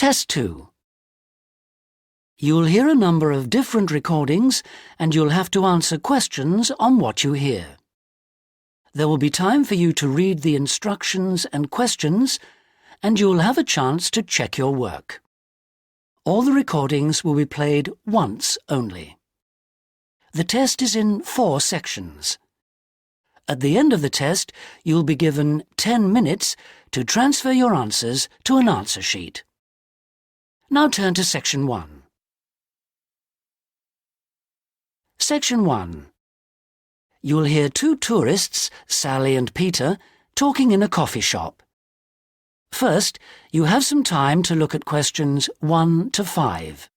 Test 2. You'll hear a number of different recordings and you'll have to answer questions on what you hear. There will be time for you to read the instructions and questions, and you'll have a chance to check your work. All the recordings will be played once only. The test is in 4 sections. At the end of the test, you'll be given 10 minutes to transfer your answers to an answer sheet. Now turn to Section 1. Section 1. You'll hear 2 tourists, Sally and Peter, talking in a coffee shop. First, you have some time to look at questions 1 to 5.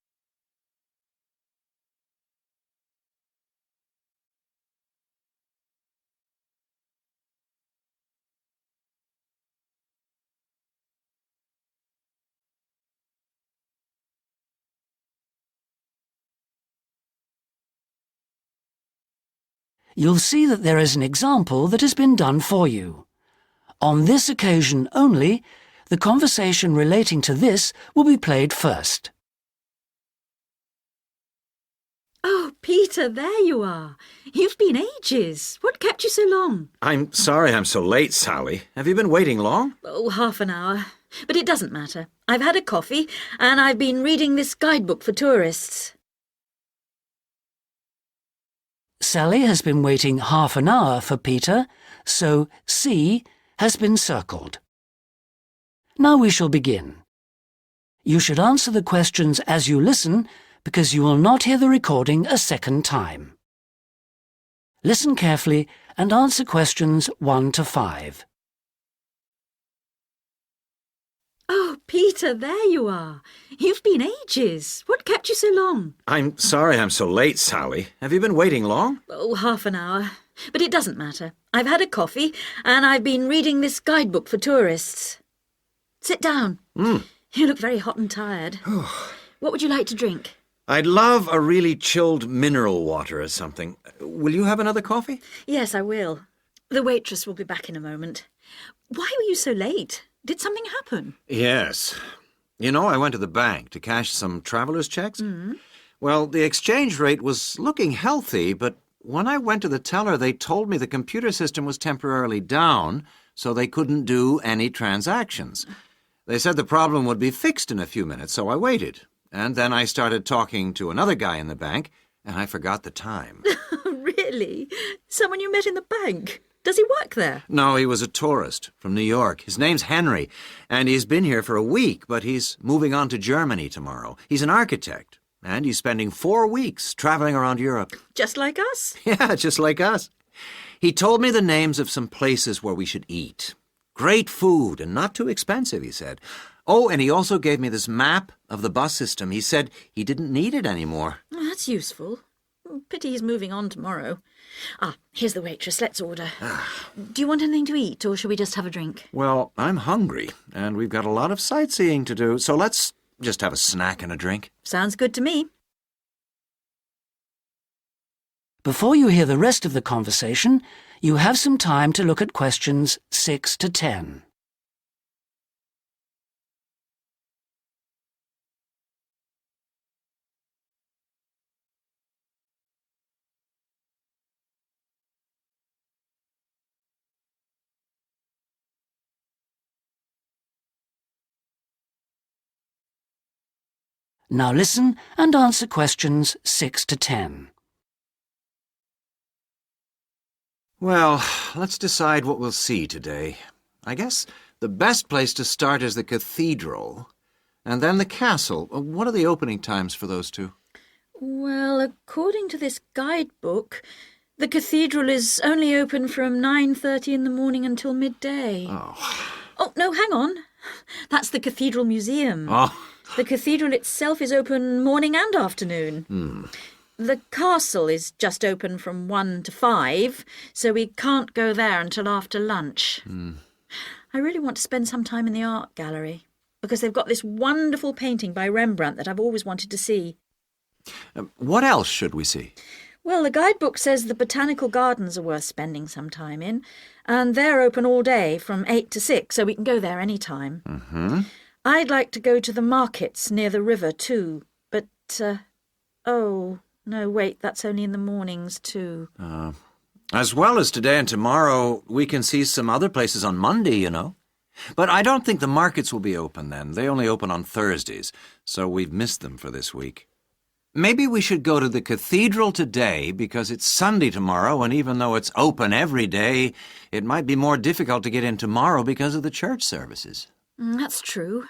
You'll see that there is an example that has been done for you. On this occasion only, the conversation relating to this will be played first. Oh, Peter, there you are. You've been ages. What kept you so long? I'm sorry I'm so late, Sally. Have you been waiting long? Oh, half an hour. But it doesn't matter. I've had a coffee and I've been reading this guidebook for tourists. Sally has been waiting half an hour for Peter, so C has been circled. Now we shall begin. You should answer the questions as you listen, because you will not hear the recording a second time. Listen carefully and answer questions 1 to 5. Oh, Peter, there you are. You've been ages. What kept you so long? I'm sorry I'm so late, Sally. Have you been waiting long? Oh, half an hour. But it doesn't matter. I've had a coffee and I've been reading this guidebook for tourists. Sit down. You look very hot and tired. What would you like to drink? I'd love a really chilled mineral water or something. Will you have another coffee? Yes, I will. The waitress will be back in a moment. Why were you so late? Did something happen? Yes. You know, I went to the bank to cash some traveler's checks. Well, the exchange rate was looking healthy, but when I went to the teller, they told me the computer system was temporarily down, so they couldn't do any transactions. They said the problem would be fixed in a few minutes, so I waited. And then I started talking to another guy in the bank, and I forgot the time. Really? Someone you met in the bank? Does he work there? No, he was a tourist from New York. His name's Henry, and he's been here for a week, but he's moving on to Germany tomorrow. He's an architect, and he's spending 4 weeks traveling around Europe. Just like us? Yeah, just like us. He told me the names of some places where we should eat. Great food and not too expensive, he said. Oh, and he also gave me this map of the bus system. He said he didn't need it anymore. Oh, that's useful. Pity he's moving on tomorrow. Here's the waitress. Let's order. Do you want anything to eat, or shall we just have a drink? Well, I'm hungry, and we've got a lot of sightseeing to do, so let's just have a snack and a drink. Sounds good to me. Before you hear the rest of the conversation, you have some time to look at questions 6 to 10. Now listen and answer questions 6 to 10. Well, let's decide what we'll see today. I guess the best place to start is the cathedral, and then the castle. What are the opening times for those two? Well, according to this guidebook, the cathedral is only open from 9:30 in the morning until midday. Oh, no, hang on. That's the Cathedral Museum. The cathedral itself is open morning and afternoon. The castle is just open from 1 to 5, so we can't go there until after lunch. I really want to spend some time in the art gallery, because they've got this wonderful painting by Rembrandt that I've always wanted to see. What else should we see? Well, the guidebook says the botanical gardens are worth spending some time in, and they're open all day from 8 to 6, so we can go there any time. I'd like to go to the markets near the river too, but, oh, no, wait, that's only in the mornings too. As well as today and tomorrow, we can see some other places on Monday, you know. But I don't think the markets will be open then. They only open on Thursdays, so we've missed them for this week. Maybe we should go to the cathedral today because it's Sunday tomorrow, and even though it's open every day, it might be more difficult to get in tomorrow because of the church services. That's true.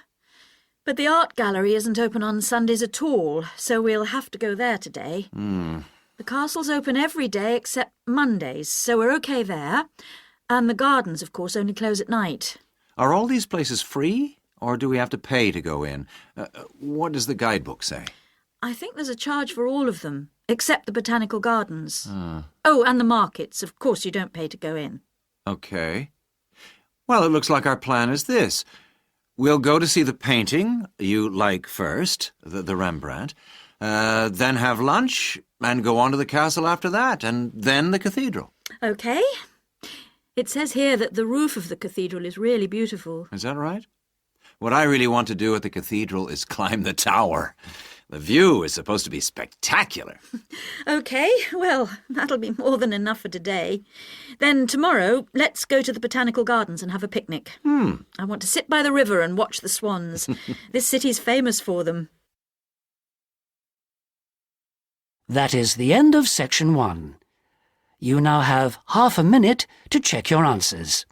But the art gallery isn't open on Sundays at all, so we'll have to go there today. The castle's open every day except Mondays, so we're okay there. And the gardens, of course, only close at night. Are all these places free, or do we have to pay to go in? What does the guidebook say? I think there's a charge for all of them, except the botanical gardens. Oh, and the markets. Of course you don't pay to go in. Okay. Well, it looks like our plan is this. We'll go to see the painting you like first, the Rembrandt, then have lunch and go on to the castle after that, and then the cathedral. Okay. It says here that the roof of the cathedral is really beautiful. Is that right? What I really want to do at the cathedral is climb the tower. The view is supposed to be spectacular. Okay, well, that'll be more than enough for today. Then tomorrow, let's go to the botanical gardens and have a picnic. I want to sit by the river and watch the swans. This city's famous for them. That is the end of section 1. You now have half a minute to check your answers.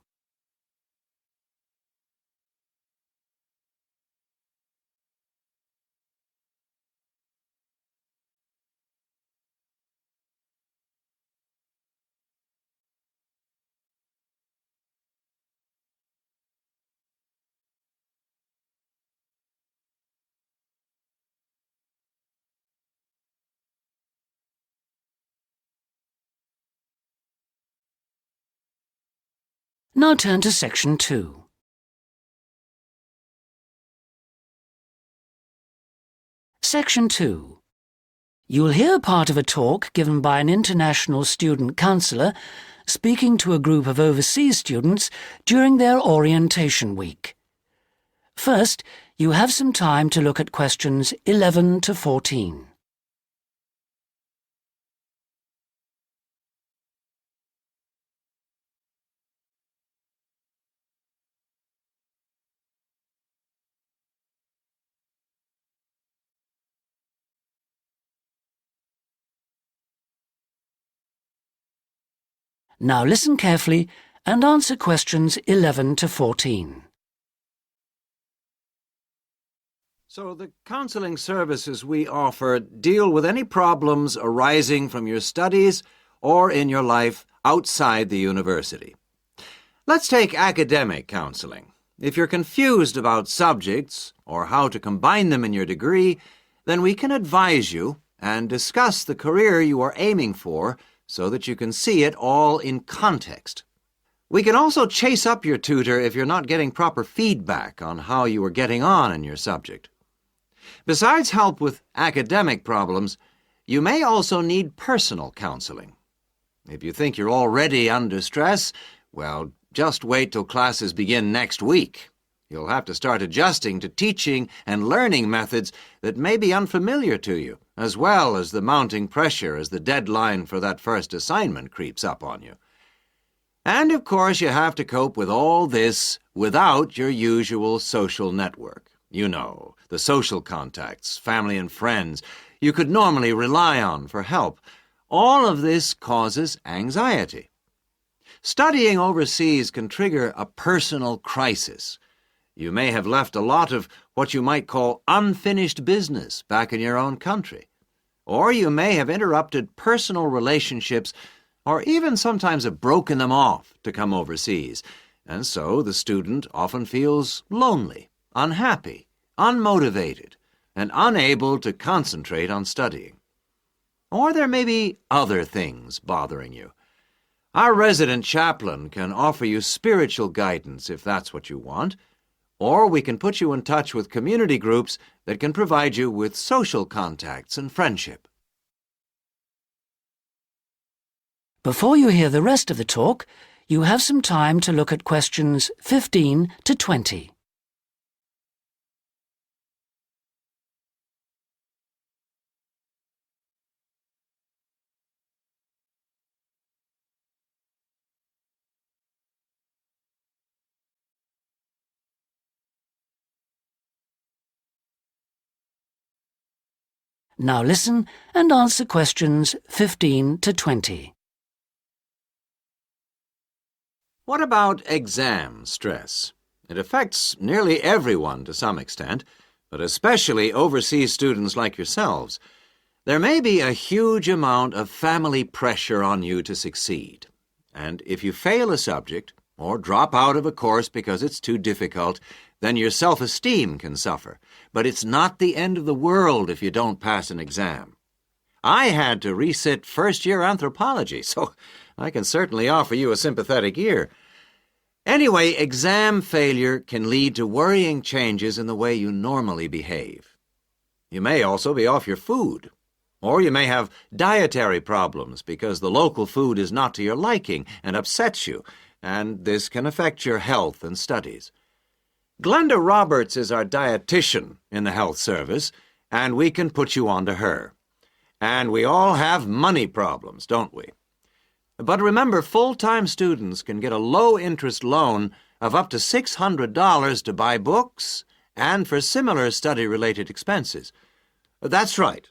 Now turn to section 2. Section 2. You'll hear part of a talk given by an international student counsellor speaking to a group of overseas students during their orientation week. First, you have some time to look at questions 11 to 14. Now listen carefully and answer questions 11 to 14. So the counseling services we offer deal with any problems arising from your studies or in your life outside the university. Let's take academic counseling. If you're confused about subjects or how to combine them in your degree, then we can advise you and discuss the career you are aiming for so that you can see it all in context. We can also chase up your tutor if you're not getting proper feedback on how you are getting on in your subject. Besides help with academic problems, you may also need personal counseling. If you think you're already under stress, well, just wait till classes begin next week. You'll have to start adjusting to teaching and learning methods that may be unfamiliar to you, as well as the mounting pressure as the deadline for that first assignment creeps up on you. And, of course, you have to cope with all this without your usual social network. You know, the social contacts, family and friends you could normally rely on for help. All of this causes anxiety. Studying overseas can trigger a personal crisis. You may have left a lot of what you might call unfinished business back in your own country. Or you may have interrupted personal relationships or even sometimes have broken them off to come overseas. And so the student often feels lonely, unhappy, unmotivated, and unable to concentrate on studying. Or there may be other things bothering you. Our resident chaplain can offer you spiritual guidance if that's what you want, or we can put you in touch with community groups that can provide you with social contacts and friendship. Before you hear the rest of the talk, you have some time to look at questions 15 to 20. Now listen and answer questions 15 to 20. What about exam stress? It affects nearly everyone to some extent, but especially overseas students like yourselves. There may be a huge amount of family pressure on you to succeed. And if you fail a subject, or drop out of a course because it's too difficult, then your self-esteem can suffer. But it's not the end of the world if you don't pass an exam. I had to resit first-year anthropology, so I can certainly offer you a sympathetic ear. Anyway, exam failure can lead to worrying changes in the way you normally behave. You may also be off your food, or you may have dietary problems because the local food is not to your liking and upsets you, and this can affect your health and studies. Glenda Roberts is our dietitian in the health service, and we can put you on to her. And we all have money problems, don't we? But remember, full-time students can get a low-interest loan of up to $600 to buy books and for similar study-related expenses. That's right.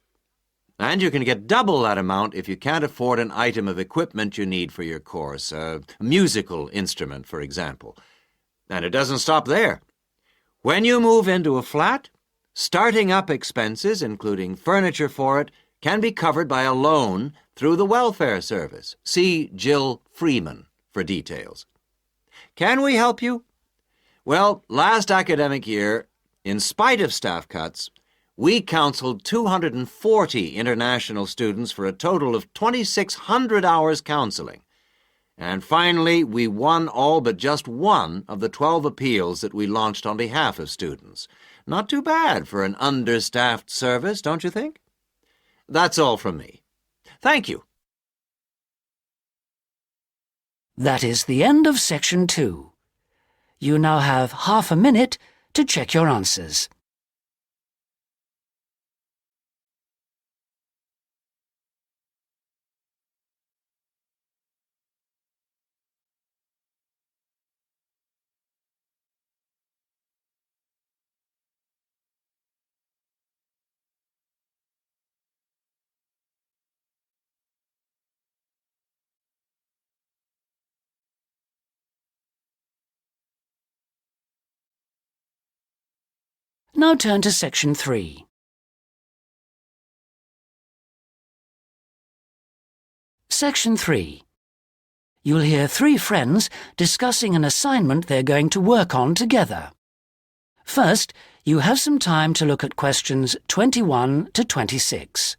And you can get double that amount if you can't afford an item of equipment you need for your course, a musical instrument, for example. And it doesn't stop there. When you move into a flat, starting up expenses, including furniture for it, can be covered by a loan through the welfare service. See Jill Freeman for details. Can we help you? Well, last academic year, in spite of staff cuts, we counseled 240 international students for a total of 2,600 hours counseling. And finally, we won all but just one of the 12 appeals that we launched on behalf of students. Not too bad for an understaffed service, don't you think? That's all from me. Thank you. That is the end of Section 2. You now have half a minute to check your answers. Now turn to Section 3. Section 3. You'll hear three friends discussing an assignment they're going to work on together. First, you have some time to look at questions 21 to 26.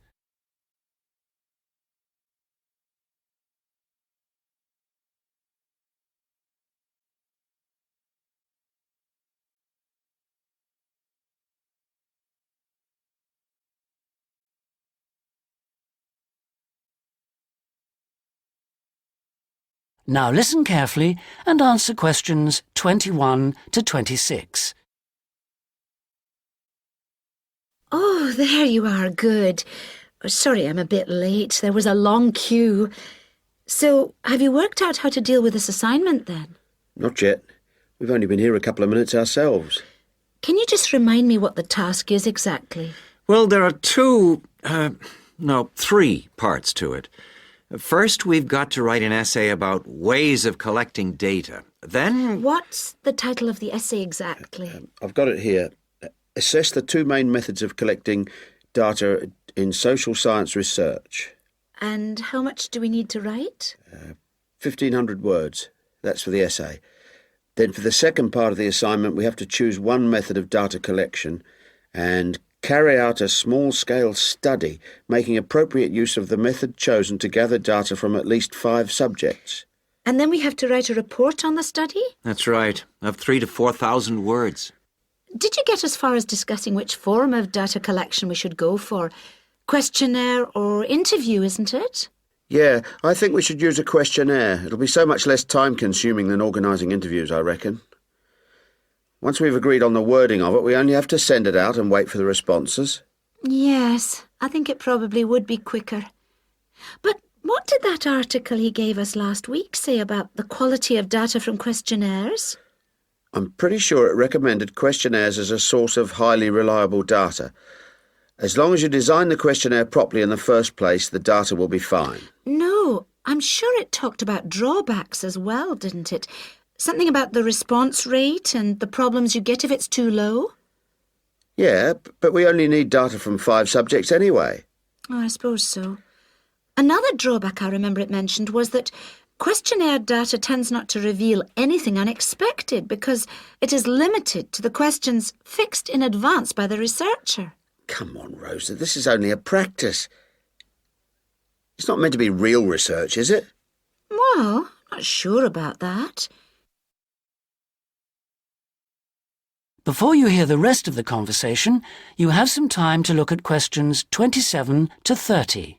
Now listen carefully and answer questions 21 to 26. Oh, there you are, good. Sorry I'm a bit late. There was a long queue. So, have you worked out how to deal with this assignment then? Not yet. We've only been here a couple of minutes ourselves. Can you just remind me what the task is exactly? Well, there are three parts to it. First, we've got to write an essay about ways of collecting data. Then... What's the title of the essay exactly? I've got it here. Assess the two main methods of collecting data in social science research. And how much do we need to write? 1,500 words. That's for the essay. Then for the second part of the assignment, we have to choose one method of data collection and carry out a small-scale study, making appropriate use of the method chosen to gather data from at least 5 subjects. And then we have to write a report on the study? That's right, of 3,000 to 4,000 words. Did you get as far as discussing which form of data collection we should go for? Questionnaire or interview, isn't it? Yeah, I think we should use a questionnaire. It'll be so much less time-consuming than organising interviews, I reckon. Once we've agreed on the wording of it, we only have to send it out and wait for the responses. Yes, I think it probably would be quicker. But what did that article he gave us last week say about the quality of data from questionnaires? I'm pretty sure it recommended questionnaires as a source of highly reliable data. As long as you design the questionnaire properly in the first place, the data will be fine. No, I'm sure it talked about drawbacks as well, didn't it? Something about the response rate and the problems you get if it's too low? Yeah, but we only need data from 5 subjects anyway. Oh, I suppose so. Another drawback I remember it mentioned was that questionnaire data tends not to reveal anything unexpected because it is limited to the questions fixed in advance by the researcher. Come on, Rosa, this is only a practice. It's not meant to be real research, is it? Well, not sure about that. Before you hear the rest of the conversation, you have some time to look at questions 27 to 30.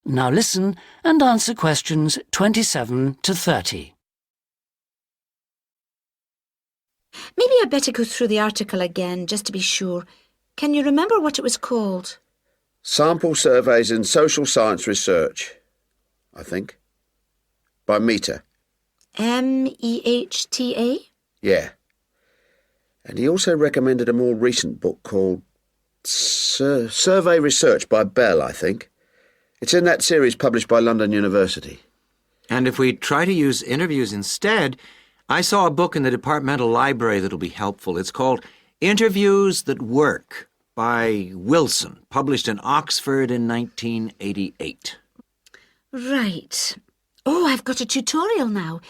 Now listen and answer questions 27 to 30. Maybe I'd better go through the article again, just to be sure. Can you remember what it was called? Sample Surveys in Social Science Research, I think. By Mehta. MEHTA? Yeah. And he also recommended a more recent book called Survey Research by Bell, I think. It's in that series published by London University. And if we try to use interviews instead, I saw a book in the departmental library that'll be helpful. It's called Interviews That Work by Wilson, published in Oxford in 1988. Right. Oh, I've got a tutorial now.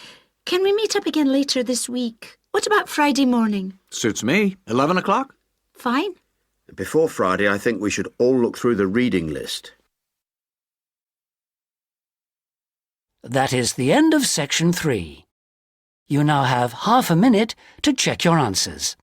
Can we meet up again later this week? What about Friday morning? Suits me. 11 o'clock? Fine. Before Friday, I think we should all look through the reading list. That is the end of section 3. You now have half a minute to check your answers.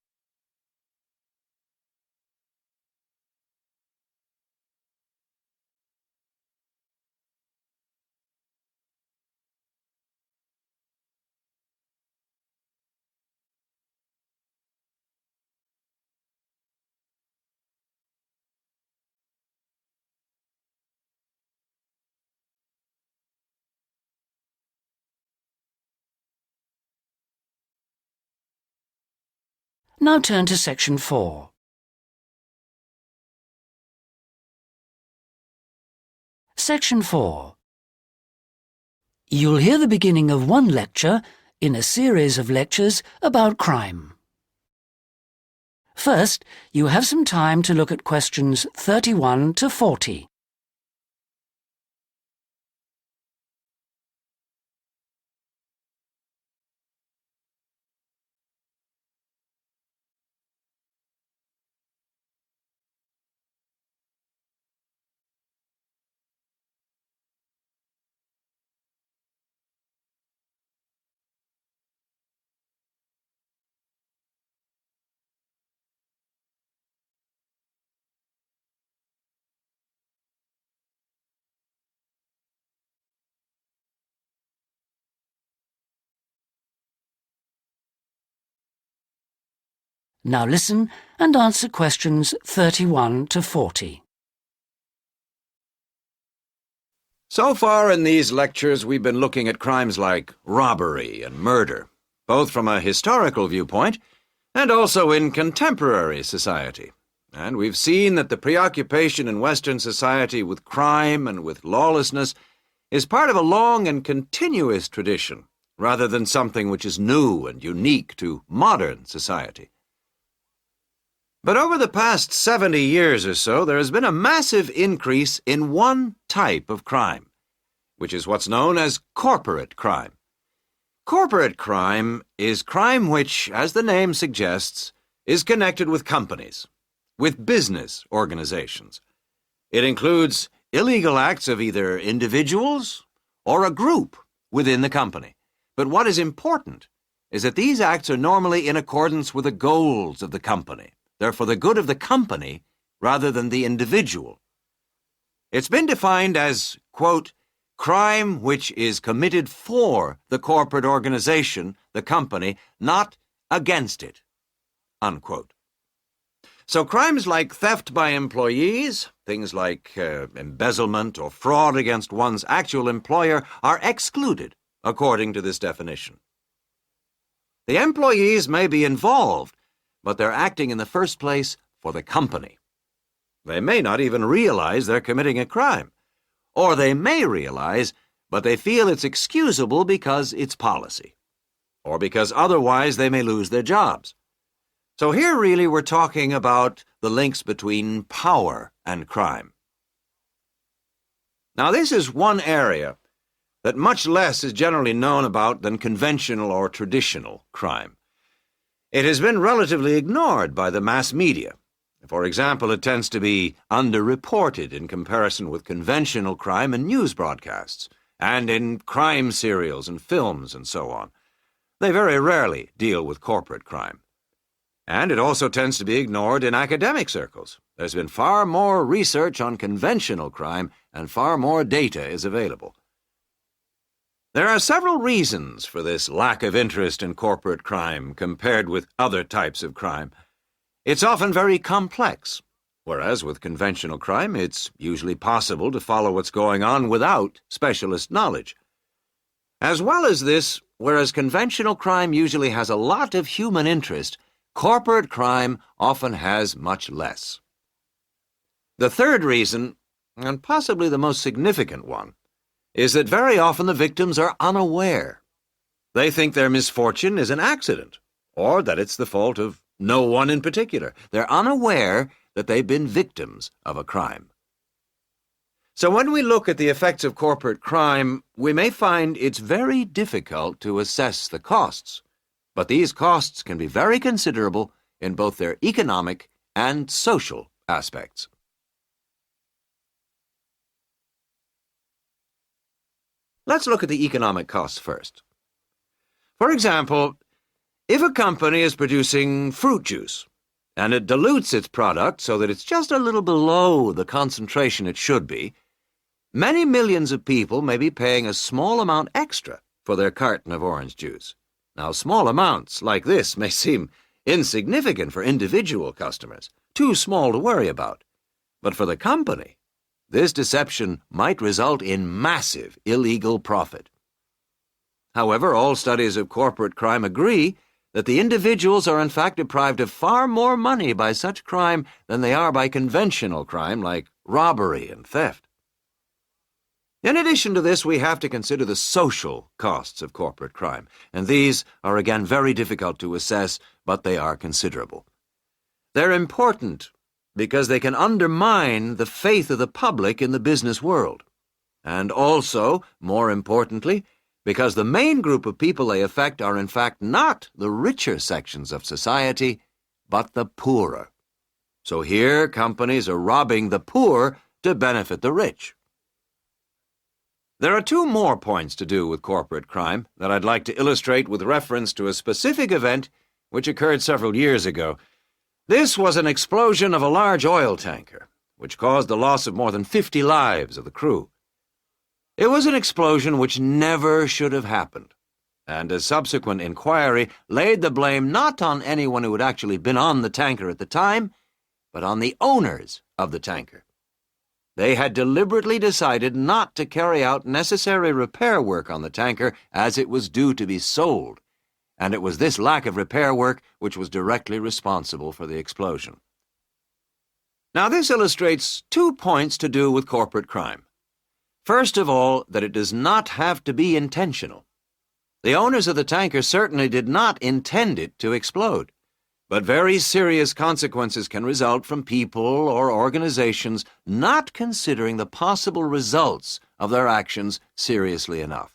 Now turn to section 4. Section 4. You'll hear the beginning of one lecture in a series of lectures about crime. First, you have some time to look at questions 31 to 40. Now listen and answer questions 31 to 40. So far in these lectures, we've been looking at crimes like robbery and murder, both from a historical viewpoint and also in contemporary society. And we've seen that the preoccupation in Western society with crime and with lawlessness is part of a long and continuous tradition, rather than something which is new and unique to modern society. But over the past 70 years or so, there has been a massive increase in one type of crime, which is what's known as corporate crime. Corporate crime is crime which, as the name suggests, is connected with companies, with business organizations. It includes illegal acts of either individuals or a group within the company. But what is important is that these acts are normally in accordance with the goals of the company. They're for the good of the company rather than the individual. It's been defined as, quote, crime which is committed for the corporate organization, the company, not against it. unquote. So crimes like theft by employees, things like embezzlement or fraud against one's actual employer are excluded according to this definition. The employees may be involved, but they're acting in the first place for the company. They may not even realize they're committing a crime, or they may realize, but they feel it's excusable because it's policy, or because otherwise they may lose their jobs. So here really we're talking about the links between power and crime. Now this is one area that much less is generally known about than conventional or traditional crime. It has been relatively ignored by the mass media. For example, it tends to be underreported in comparison with conventional crime in news broadcasts, and in crime serials and films and so on. They very rarely deal with corporate crime. And it also tends to be ignored in academic circles. There's been far more research on conventional crime, and far more data is available. There are several reasons for this lack of interest in corporate crime compared with other types of crime. It's often very complex, whereas with conventional crime, it's usually possible to follow what's going on without specialist knowledge. As well as this, whereas conventional crime usually has a lot of human interest, corporate crime often has much less. The third reason, and possibly the most significant one, is that very often the victims are unaware. They think their misfortune is an accident, or that it's the fault of no one in particular. They're unaware that they've been victims of a crime. So when we look at the effects of corporate crime, we may find it's very difficult to assess the costs. But these costs can be very considerable in both their economic and social aspects. Let's look at the economic costs first. For example, if a company is producing fruit juice, and it dilutes its product so that it's just a little below the concentration it should be, many millions of people may be paying a small amount extra for their carton of orange juice. Now, small amounts like this may seem insignificant for individual customers, too small to worry about. But for the company, this deception might result in massive illegal profit. However, all studies of corporate crime agree that the individuals are in fact deprived of far more money by such crime than they are by conventional crime like robbery and theft. In addition to this, we have to consider the social costs of corporate crime, and these are again very difficult to assess, but they are considerable. They're important because they can undermine the faith of the public in the business world, and also, more importantly, because the main group of people they affect are in fact not the richer sections of society, but the poorer. So here, companies are robbing the poor to benefit the rich. There are two more points to do with corporate crime that I'd like to illustrate with reference to a specific event which occurred several years ago. This was an explosion of a large oil tanker, which caused the loss of more than 50 lives of the crew. It was an explosion which never should have happened, and a subsequent inquiry laid the blame not on anyone who had actually been on the tanker at the time, but on the owners of the tanker. They had deliberately decided not to carry out necessary repair work on the tanker as it was due to be sold, and it was this lack of repair work which was directly responsible for the explosion. Now, this illustrates 2 points to do with corporate crime. First of all, that it does not have to be intentional. The owners of the tanker certainly did not intend it to explode, but very serious consequences can result from people or organizations not considering the possible results of their actions seriously enough.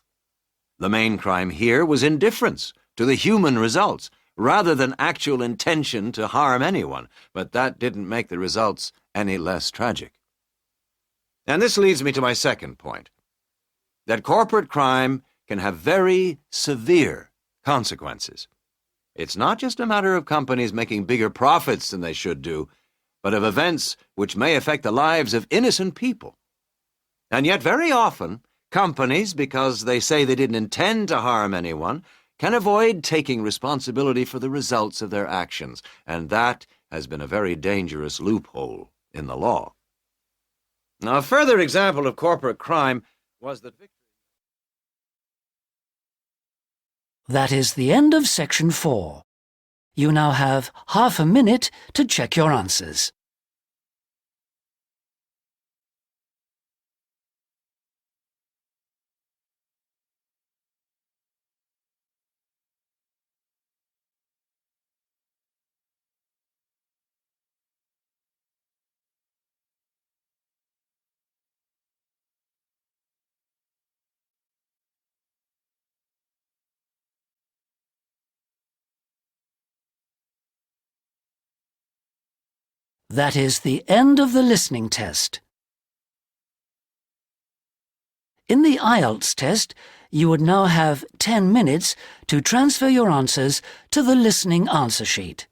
The main crime here was indifference to the human results, rather than actual intention to harm anyone, but that didn't make the results any less tragic. And this leads me to my second point, that corporate crime can have very severe consequences. It's not just a matter of companies making bigger profits than they should do, but of events which may affect the lives of innocent people. And yet very often, companies, because they say they didn't intend to harm anyone, can avoid taking responsibility for the results of their actions, and that has been a very dangerous loophole in the law. Now, a further example of corporate crime was that That is the end of section 4. You now have half a minute to check your answers. That is the end of the listening test. In the IELTS test, you would now have 10 minutes to transfer your answers to the listening answer sheet.